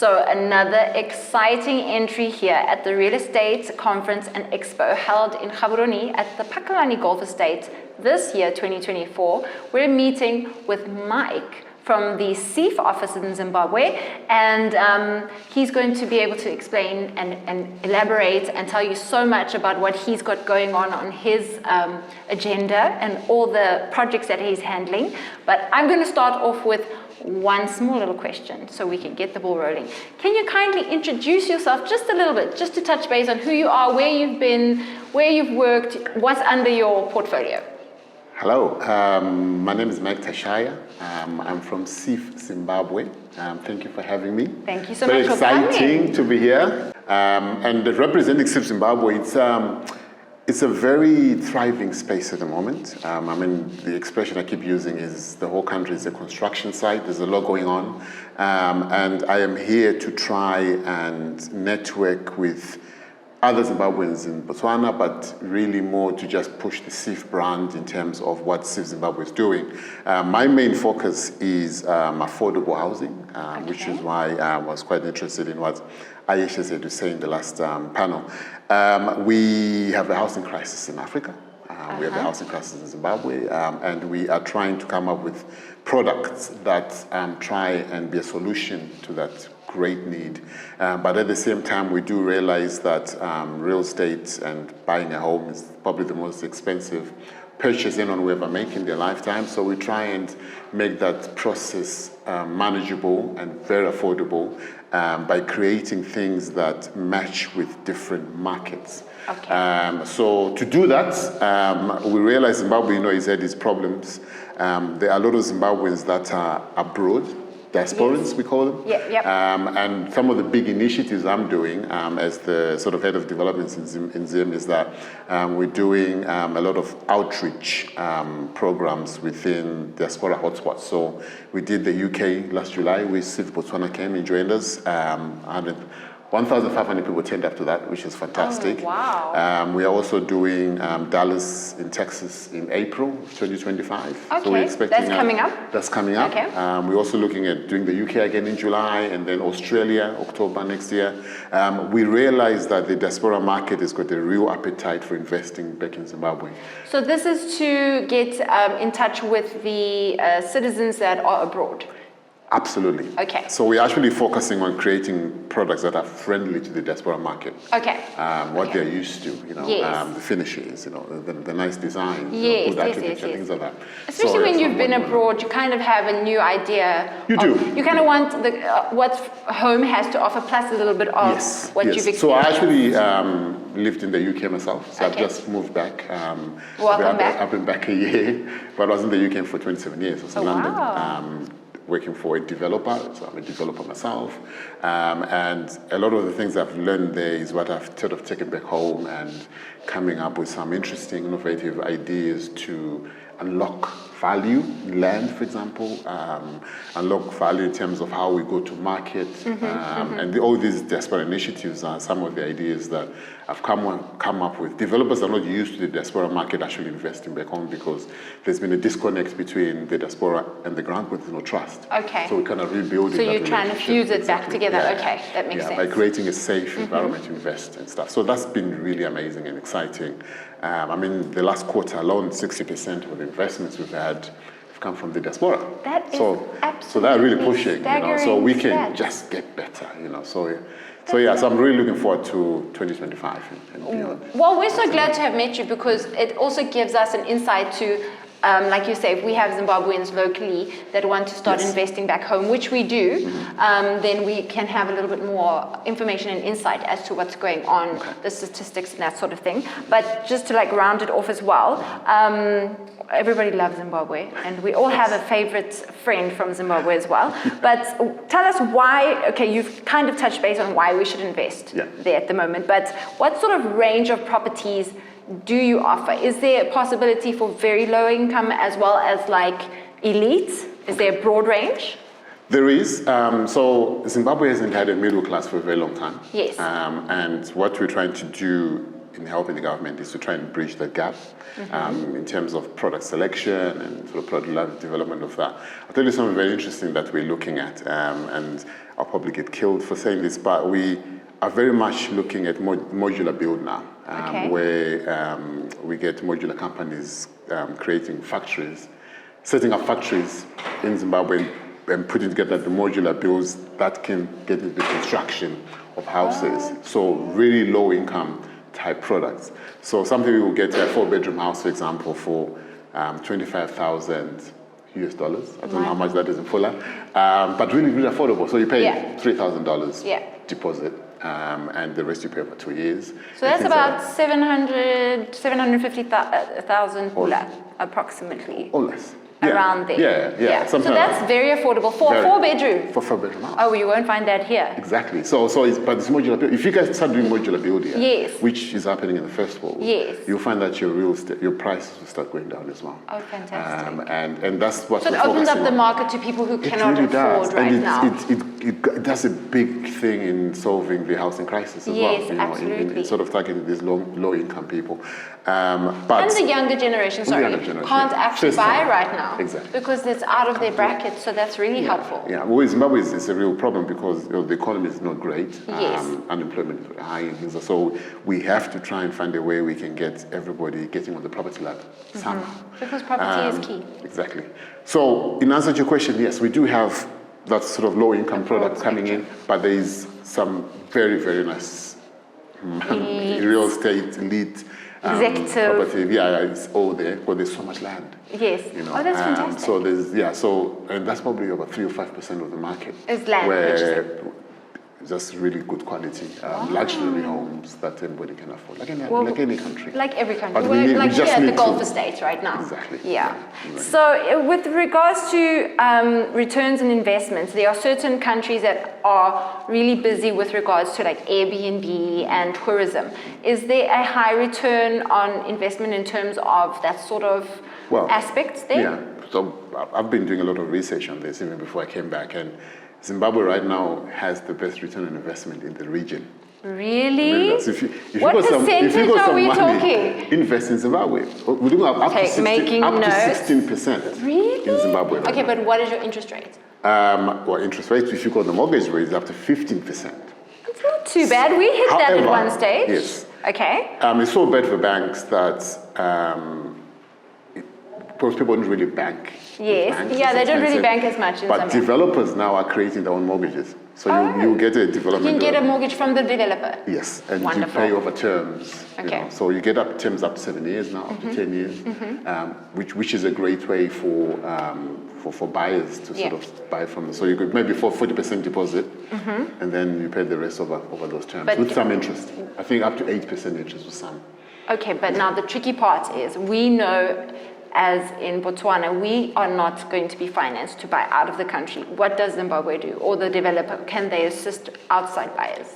So another exciting entry here at the Real Estate Conference and Expo held in Gaborone at the Pakalani Golf Estate this year, 2024. We're meeting with Mike from the Seeff office in Zimbabwe, and he's going to be able to explain and elaborate and tell you so much about what he's got going on his agenda and all the projects that he's handling. But I'm going to start off with one small little question so we can get the ball rolling. Can you kindly introduce yourself just a little bit, just to touch base on who you are, where you've been, where you've worked, what's under your portfolio? Hello, my name is Mike Tashaya. I'm from Seeff Zimbabwe. Thank you for having me. Thank you so much for coming. Very exciting to be here. And representing Seeff Zimbabwe, it's a very thriving space at the moment. I mean, the expression I keep using is the whole country is a construction site. There's a lot going on. And I am here to try and network with other Zimbabweans in Botswana, but really more to just push the Seeff brand in terms of what Seeff Zimbabwe is doing. My main focus is affordable housing, which is why I was quite interested in what Aisha said to say in the last panel. We have a housing crisis in Africa. We have a housing crisis in Zimbabwe, and we are trying to come up with products that try and be a solution to that great need. But at the same time, we do realize that real estate and buying a home is probably the most expensive purchase anyone will ever make in their lifetime. So we try and make that process manageable and very affordable by creating things that match with different markets. Okay. So to do that, we realize Zimbabwe, has had its problems. There are a lot of Zimbabweans that are abroad, diasporans, we call them. And some of the big initiatives I'm doing as the sort of head of developments in Zim is that we're doing a lot of outreach programs within diaspora hotspots. So we did the UK last July, Seeff Botswana came and joined us. 1,500 people turned up to that, which is fantastic. Oh, wow. We are also doing Dallas in Texas in April 2025. Okay, so we're expecting, that's coming up? That's coming up. Okay. We're also looking at doing the UK again in July, and then Australia, October next year. We realize that the diaspora market has got a real appetite for investing back in Zimbabwe. So this is to get in touch with the citizens that are abroad? Absolutely. Okay. So we're actually focusing on creating products that are friendly to the diaspora market. Okay. What they're used to, the finishes, the nice design, good architecture, things like that. Especially when you've been abroad, you kind of have a new idea. You do. You kind of want what home has to offer, plus a little bit of what you've experienced. So I actually lived in the UK myself, so I've just moved back. Welcome back. I've been back a year, but I was in the UK for 27 years. I was in London. Wow. Working for a developer, so I'm a developer myself, and a lot of the things I've learned there is what I've sort of taken back home and coming up with some interesting, innovative ideas to unlock value in land, for example, unlock value in terms of how we go to market, and all these diaspora initiatives are some of the ideas that I've come up with. Developers are not used to the diaspora market actually investing back home because there's been a disconnect between the diaspora and the ground, but there's no trust. Okay. So we kind of rebuilding. So you're trying to fuse it back together. Yeah. Okay, that makes sense. By creating a safe environment to invest and stuff. So that's been really amazing and exciting. I mean, the last quarter alone, 60% of the investments we've had have come from the diaspora. That is absolutely so they're really pushing, so we can stats. just get better, So I'm really looking forward to 2025 and beyond. Well, we're so glad to have met you because it also gives us an insight to, like you say, if we have Zimbabweans locally that want to start investing back home, which we do, then we can have a little bit more information and insight as to what's going on, the statistics and that sort of thing. But just to round it off as well, everybody loves Zimbabwe, and we all have a favorite friend from Zimbabwe as well. But tell us why, you've kind of touched base on why we should invest there at the moment, but what sort of range of properties do you offer? Is there a possibility for very low income as well as elite? Is there a broad range? There is. So Zimbabwe hasn't had a middle class for a very long time. Yes. And what we're trying to do in helping the government is to try and bridge that gap in terms of product selection and sort of product development of that. I'll tell you something very interesting that we're looking at, and I'll probably get killed for saying this, but we are very much looking at modular build now, where we get modular companies creating factories, setting up factories in Zimbabwe and putting together the modular builds that can get into the construction of houses. So really low income type products. So some people will get a 4-bedroom house, for example, for $25,000 US dollars. I don't know how much that is in fuller, but really, really affordable. So you pay $3,000 deposit, and the rest you pay over 2 years. So that's about 750,000 pula, approximately. Or less. Around there. Yeah. So that's very affordable for a 4-bedroom. For a 4-bedroom house. Oh, you won't find that here. Exactly. So but it's modular build. If you guys start doing modular build here, which is happening in the first world, you'll find that your prices will start going down as well. Oh, fantastic. And that's what. So it opens up the market to people who cannot afford right now. It does a big thing in solving the housing crisis as well. Yes, absolutely. In sort of targeting these low income people. But and the younger generation, can't actually buy right now. Exactly. Because it's out of their bracket, so that's really helpful. Yeah, well, Zimbabwe is a real problem because the economy is not great. Yes. Unemployment is very high, and things. So we have to try and find a way we can get everybody getting on the property ladder somehow. Because property is key. Exactly. So in answer to your question, yes, we do have that sort of low-income product coming in, but there is some very, very nice real estate elite executive. It's all there because there's so much land. Yes. Oh, that's fantastic. So and that's probably about 3 or 5% of the market. Is land, where just really good quality luxury homes that everybody can afford, like any country. Like every country. But we're like here at the Gulf Estate right now. Exactly. Yeah. So with regards to returns and investments, there are certain countries that are really busy with regards to like Airbnb and tourism. Is there a high return on investment in terms of that sort of aspects there? Yeah. So I've been doing a lot of research on this even before I came back, and Zimbabwe right now has the best return on investment in the region. Really? What percentage are we talking? Invest in Zimbabwe. We're doing up to 16% really? in Zimbabwe. Right now. But what is your interest rate? Interest rate, if you got the mortgage rate, is up to 15%. It's not too bad. We hit that at one stage. Yes. Okay. It's so bad for banks that because people don't really bank. Yes, they don't really bank as much in But developers now are creating their own mortgages. So you get a development. You can get a mortgage from the developer. Yes, and you pay over terms. Okay. So you get terms up to 7 years now, up to 10 years, which is a great way for buyers to sort of buy from. So you could maybe for 40% deposit, and then you pay the rest over those terms with some interest. I think up to 8% interest with some. Okay, but now the tricky part is we know, as in Botswana, we are not going to be financed to buy out of the country. What does Zimbabwe do? Or the developer, can they assist outside buyers?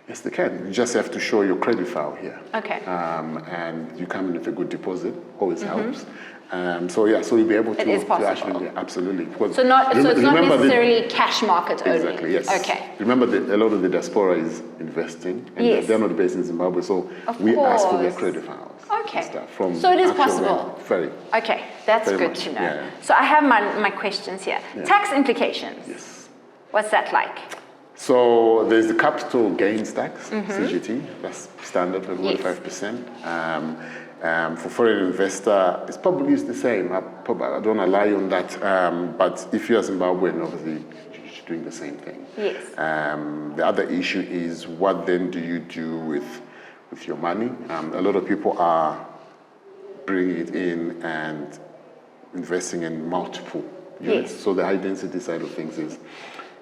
Yes, they can. You just have to show your credit file here. Okay. And you come in with a good deposit, always helps. So you'll be able to. It is possible. To actually, absolutely. Because so it's not necessarily cash market only. Exactly, yes. Okay. Remember a lot of the diaspora is investing, and they're not based in Zimbabwe, so we ask for their credit files. Okay. So it is possible. Very. Okay, that's very good much. to know. Yeah. So I have my questions here. Yeah. Tax implications. Yes. What's that like? So there's the capital gains tax, CGT. That's standard for 25%. For foreign investor, it's probably the same. I don't want to lie on that. But if you're Zimbabwean, obviously you're doing the same thing. Yes. The other issue is what then do you do with your money? A lot of people are bringing it in and investing in multiple units. Yes. So the high density side of things is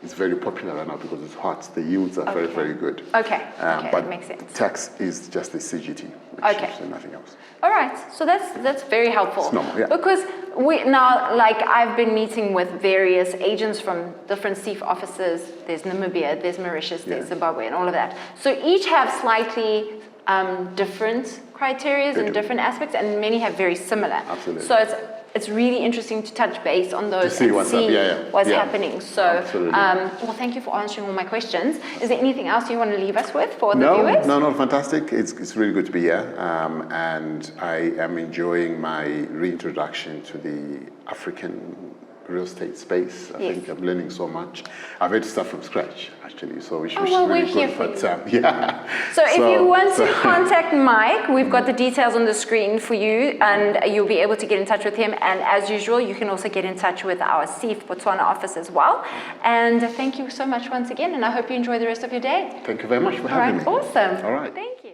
very popular right now because it's hot. The yields are very, very good. Okay, but that makes sense. Tax is just the CGT, which is nothing else. All right, so that's very helpful. It's normal, yeah. Because I've been meeting with various agents from different Seeff offices. There's Namibia, there's Mauritius, there's Zimbabwe, and all of that. So each have slightly different criteria and different aspects, and many have very similar. Absolutely. So it's really interesting to touch base on those see and what's see up. Yeah. what's Yeah. happening. So, Absolutely. well, thank you for answering all my questions. Is there anything else you want to leave us with for the No, viewers? no, fantastic. It's really good to be here. And I am enjoying my reintroduction to the African real estate space. I think I'm learning so much. I've had to start from scratch, actually, so which is well, really we're here good. for But yeah. So if you want to contact Mike, we've got the details on the screen for you, and you'll be able to get in touch with him. And as usual, you can also get in touch with our Seeff Botswana office as well. And thank you so much once again, and I hope you enjoy the rest of your day. Thank you very much for All right, having me. awesome. All right. Thank you.